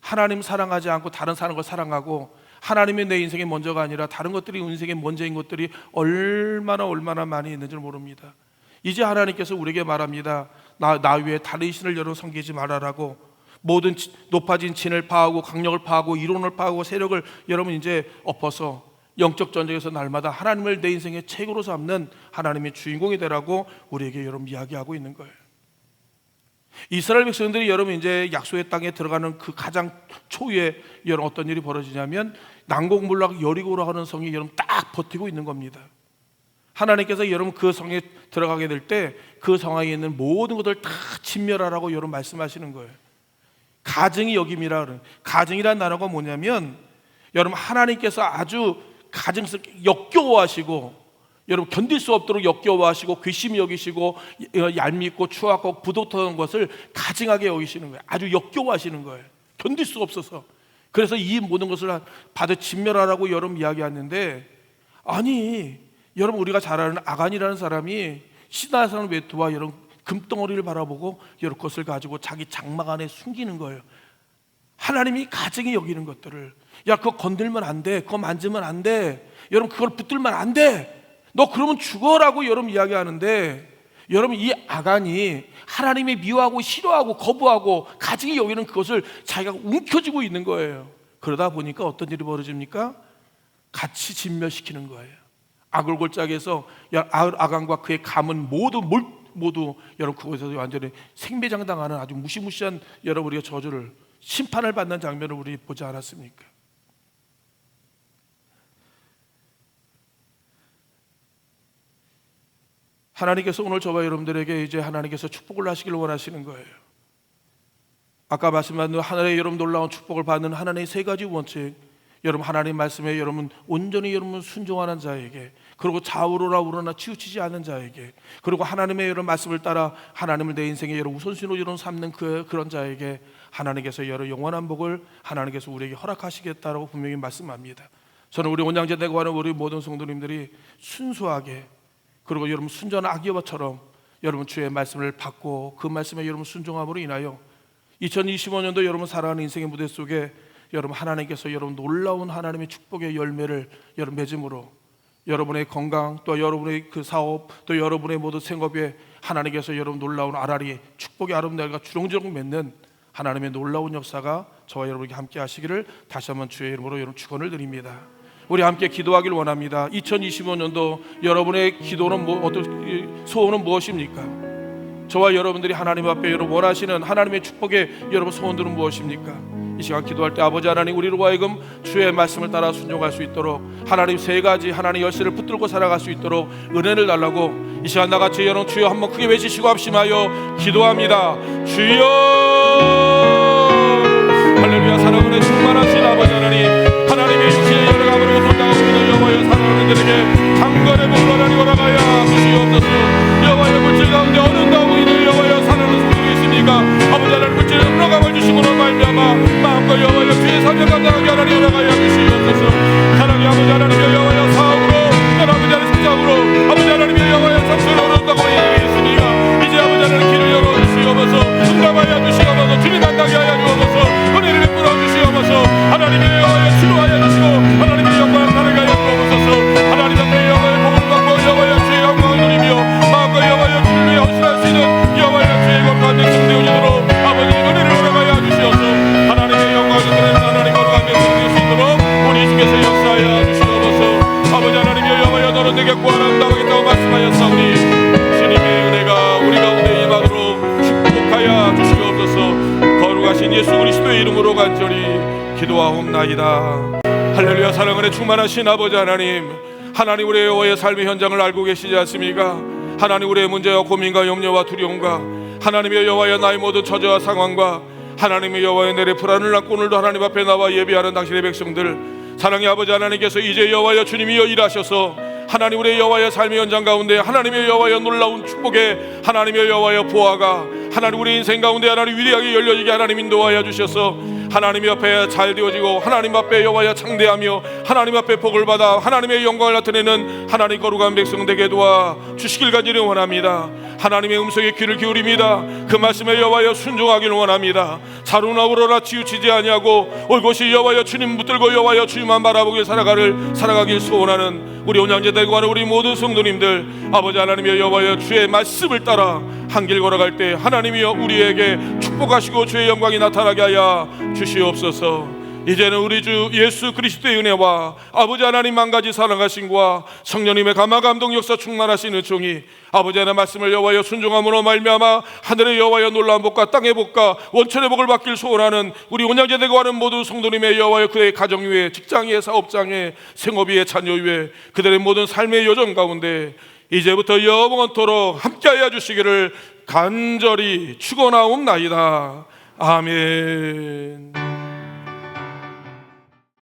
하나님 사랑하지 않고 다른 사람을 사랑하고 하나님의 내 인생에 먼저가 아니라 다른 것들이 인생에 먼저인 것들이 얼마나 많이 있는지 모릅니다. 이제 하나님께서 우리에게 말합니다. 나 외에 다른 신을 여러분 섬기지 말아라고. 모든 높아진 진을 파하고 강력을 파하고 이론을 파하고 세력을 여러분 이제 엎어서 영적 전쟁에서 날마다 하나님을 내 인생의 책으로 삼는 하나님의 주인공이 되라고 우리에게 여러분 이야기하고 있는 거예요. 이스라엘 백성들이 여러분 이제 약속의 땅에 들어가는 그 가장 초유에 여러분 어떤 일이 벌어지냐면 난공불락 여리고라고 하는 성이 여러분 딱 버티고 있는 겁니다. 하나님께서 여러분 그 성에 들어가게 될 때 그 성에 있는 모든 것을 다 진멸하라고 여러분 말씀하시는 거예요. 가증이 여김이라 그래요. 가증이라는 단어가 뭐냐면 여러분 하나님께서 아주 가증스럽게 역겨워하시고 여러분 견딜 수 없도록 역겨워하시고 괘씸히 여기시고 얄밉고 추악하고 부도터는 것을 가증하게 여기시는 거예요. 아주 역겨워하시는 거예요. 견딜 수 없어서. 그래서 이 모든 것을 받아 진멸하라고 여러분 이야기하는데, 아니 여러분 우리가 잘 아는 아간이라는 사람이 시나산 외투와 여러분 금덩어리를 바라보고 여러분 것을 가지고 자기 장막 안에 숨기는 거예요. 하나님이 가증히 여기는 것들을, 야 그거 건들면 안 돼, 그거 만지면 안 돼, 여러분 그걸 붙들면 안 돼, 너 그러면 죽어라고 여러분 이야기하는데, 여러분 이 아간이 하나님이 미워하고 싫어하고 거부하고 가증히 여기는 그것을 자기가 움켜쥐고 있는 거예요. 그러다 보니까 어떤 일이 벌어집니까? 같이 진멸시키는 거예요. 아골골짜기에서 아간과 그의 가문 모두 여러분 그곳에서 완전히 생매장당하는 아주 무시무시한 여러분 우리가 저주를, 심판을 받는 장면을 우리 보지 않았습니까? 하나님께서 오늘 저와 여러분들에게 이제 하나님께서 축복을 하시길 원하시는 거예요. 아까 말씀하신 하늘의 여러분 놀라운 축복을 받는 하나님의 세 가지 원칙, 여러분 하나님 말씀에 여러분 온전히 여러분 순종하는 자에게, 그리고 좌우로나 우로나 치우치지 않는 자에게, 그리고 하나님의 여러분 말씀을 따라 하나님을 내 인생의 여러분 우선순위로 여러분 삼는 그런 자에게 하나님께서 여러분 영원한 복을 하나님께서 우리에게 허락하시겠다라고 분명히 말씀합니다. 저는 우리 온양제 대고 하는 우리 모든 성도님들이 순수하게, 그리고 여러분 순전한 아기여처럼 여러분 주의 말씀을 받고 그 말씀에 여러분 순종함으로 인하여 2025년도 여러분 살아가는 인생의 무대 속에 여러분 하나님께서 여러분 놀라운 하나님의 축복의 열매를 여러분 맺음으로 여러분의 건강, 또 여러분의 그 사업, 또 여러분의 모든 생업에 하나님께서 여러분 놀라운 아라리 축복의 아름다움과 주렁주렁 맺는 하나님의 놀라운 역사가 저와 여러분에게 함께 하시기를 다시 한번 주의 이름으로 여러분 축원을 드립니다. 우리 함께 기도하길 원합니다. 2025년도 여러분의 기도는 소원은 무엇입니까? 저와 여러분들이 하나님 앞에 여러분 원하시는 하나님의 축복의 여러분 소원들은 무엇입니까? 이 시간 기도할 때 아버지 하나님, 우리로 하여금 주의 말씀을 따라 순종할 수 있도록 하나님 세 가지 하나님 열쇠를 붙들고 살아갈 수 있도록 은혜를 달라고 이 시간 나같이 여러분 주여 한번 크게 외치시고 합심하여 기도합니다. 주여, 할렐루야. 사랑으로 충만하신 아버지 하나님, 하나님의 육신의 여러 가문을 손당하시는 여호와여 사랑하는 자들에게 강건의 복을 하나님 허락하여 주시옵소서. 여호와여 물질 가운데 어느 가문이 여호와여 사랑하는 성도가 있습니까? 아버지 하나님 물질을 흘러감을 주시고로 말미암아 마음껏 여호와여 주의 사명 감당하게 하나님 허락하여 주시옵소서. 사랑의 아버지 하나님 여호와여 사업으로 아버지 하나님 직장으로 아버지 하나님 여호와여 성수를 얻었다고 얘기했으니까 이제 아버지 하나님 길을 열어주시옵소서. 응답하여 주시옵소서. 주님 구원한다고 말씀하였사오니 주님의 은혜가 우리 가운데 임하도록 축복하여 주시옵소서. 거룩하신 예수 그리스도의 이름으로 간절히 기도하옵나이다. 할렐루야. 사랑하는 충만하신 아버지 하나님, 하나님 우리의 여호와의 삶의 현장을 알고 계시지 않습니까? 하나님 우리의 문제와 고민과 염려와 두려움과 하나님의 여호와의 나의 모든 처지와 상황과 하나님의 여호와의 내래 불안을 안고 오늘도 하나님 앞에 나와 예배하는 당신의 백성들, 사랑의 아버지 하나님께서 이제 여호와여 주님이여 일하셔서 하나님 우리의 여호와의 삶의 현장 가운데 하나님의 여호와의 놀라운 축복에 하나님의 여호와의 보화가 하나님 우리 인생 가운데 하나님 위대하게 열려지게 하나님 인도하여 주셔서 하나님 옆에 잘 되어지고 하나님 앞에 여호와여 창대하며 하나님 앞에 복을 받아 하나님의 영광을 나타내는 하나님 거룩한 백성 되게 도와 주시길 간절히 원합니다. 하나님의 음성에 귀를 기울입니다. 그 말씀에 여호와여 순종하기를 원합니다. 자루나 우러나 치우치지 아니하고 올곧이 여호와여 주님 붙들고 여호와여 주님만 바라보길 살아가길 소원하는 우리 온양제 되고 하는 우리 모든 성도님들, 아버지 하나님의 여호와여 주의 말씀을 따라 한 길 걸어갈 때 하나님이여 우리에게 축복하시고 주의 영광이 나타나게 하여 주시옵소서. 이제는 우리 주 예수 그리스도의 은혜와 아버지 하나님 한 가지 사랑하심과 성령님의 감화 감동 역사 충만하신 은총이 아버지 하나님 말씀을 여호와여 순종함으로 말미암아 하늘의 여호와여 놀라운 복과 땅의 복과 원천의 복을 받길 소원하는 우리 온양제 되고 하는 모든 성도님의 여호와여 그의 가정 위에 직장 위에 사업장 위에 생업 위에 자녀 위에 그들의 모든 삶의 여정 가운데 이제부터 영원토록 함께하여 주시기를 간절히 축원하옵나이다. 아멘.